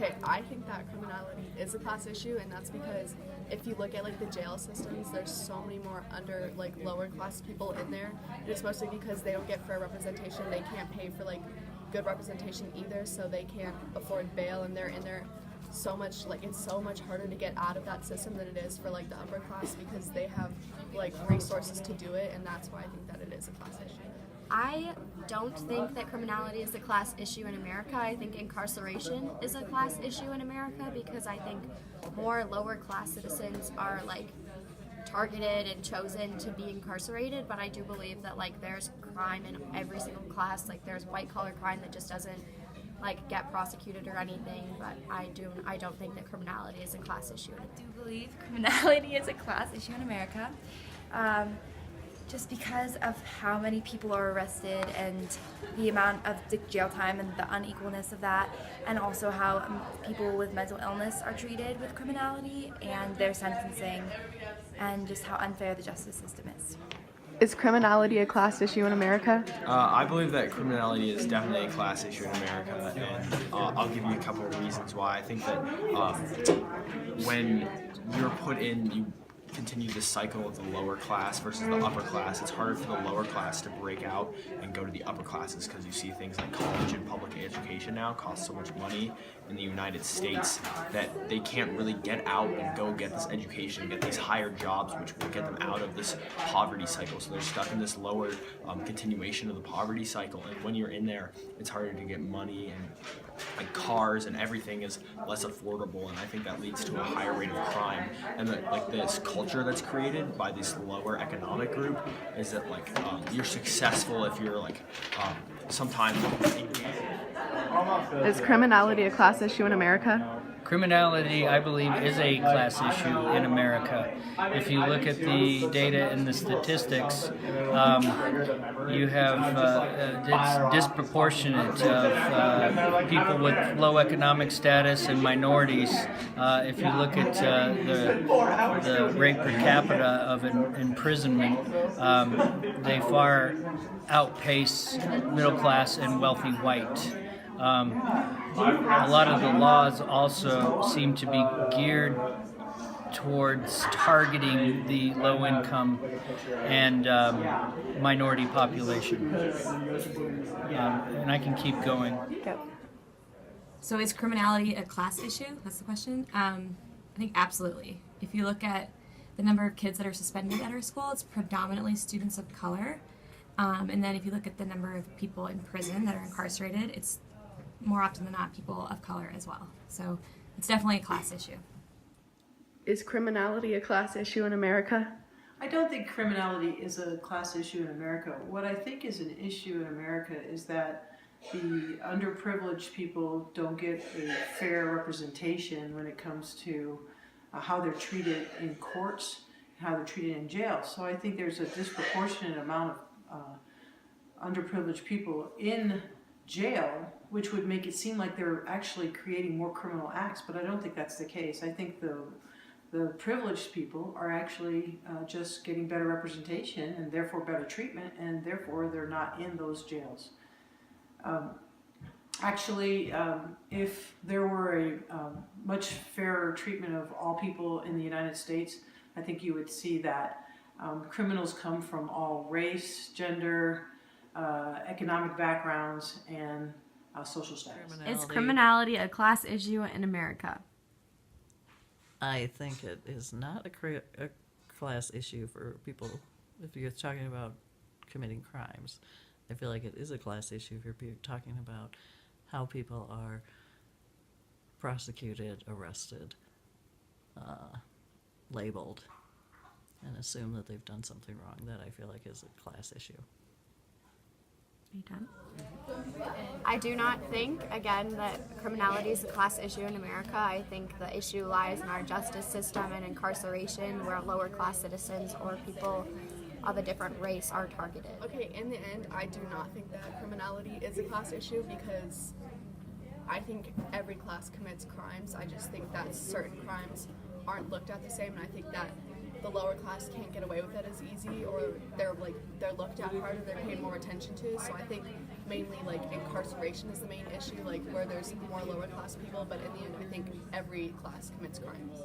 Okay, I think that criminality is a class issue, and that's because if you look at like the jail systems, there's so many more lower class people in there, and it's mostly because they don't get fair representation. They can't pay for like good representation either, so they can't afford bail, and they're in there so much, like it's so much harder to get out of that system than it is for like the upper class because they have like resources to do it, and that's why I think that it is a class issue. I don't think that criminality is a class issue in America. I think incarceration is a class issue in America because I think more lower class citizens are like targeted and chosen to be incarcerated, but I do believe that like there's crime in every single class. Like there's white collar crime that just doesn't like get prosecuted or anything, but I don't think that criminality is a class issue. I do believe criminality is a class issue in America. Just because of how many people are arrested and the amount of jail time and the unequalness of that, and also how people with mental illness are treated with criminality and their sentencing, and just how unfair the justice system is. Is criminality a class issue in America? I believe that criminality is definitely a class issue in America, and I'll give you a couple of reasons why. I think that when you're put in, you continue this cycle of the lower class versus the upper class. It's harder for the lower class to break out and go to the upper classes because you see things like college and public education now cost so much money in the United States that they can't really get out and go get this education, get these higher jobs, which will get them out of this poverty cycle. So they're stuck in this lower continuation of the poverty cycle. And when you're in there, it's harder to get money, and like cars and everything is less affordable, and I think that leads to a higher rate of crime. And this culture that's created by this lower economic group is that you're successful if you're sometimes. Is criminality a class issue in America? Criminality, I believe, is a class issue in America. If you look at the data and the statistics, you have it's disproportionate of people with low economic status and minorities. If you look at the rate per capita of imprisonment, they far outpace middle class and wealthy white. A lot of the laws also seem to be geared towards targeting the low income and minority population. And I can keep going. So is criminality a class issue? That's the question. I think absolutely. If you look at the number of kids that are suspended at our school, it's predominantly students of color. And then if you look at the number of people in prison that are incarcerated, it's more often than not people of color as well. So it's definitely a class issue. Is criminality a class issue in America? I don't think criminality is a class issue in America. What I think is an issue in America is that the underprivileged people don't get a fair representation when it comes to how they're treated in courts, how they're treated in jail. So I think there's a disproportionate amount of underprivileged people in jail, which would make it seem like they're actually creating more criminal acts, but I don't think that's the case. I think the privileged people are actually just getting better representation and therefore better treatment, and therefore they're not in those jails. If there were a much fairer treatment of all people in the United States, I think you would see that criminals come from all race, gender, economic backgrounds, and social status. Is criminality a class issue in America? I think it is not a class issue for people. If you're talking about committing crimes, I feel like it is a class issue if you're talking about how people are prosecuted, arrested, labeled, and assume that they've done something wrong. That I feel like is a class issue. Are you done? I do not think, again, that criminality is a class issue in America. I think the issue lies in our justice system and incarceration, where lower class citizens or people of a different race are targeted. Okay, in the end, I do not think that criminality is a class issue because I think every class commits crimes. I just think that certain crimes aren't looked at the same, and I think that the lower class can't get away with it as easy, or they're looked at harder, they're paid more attention to. So I think mainly like incarceration is the main issue, like where there's more lower class people, but in the end I think every class commits crimes.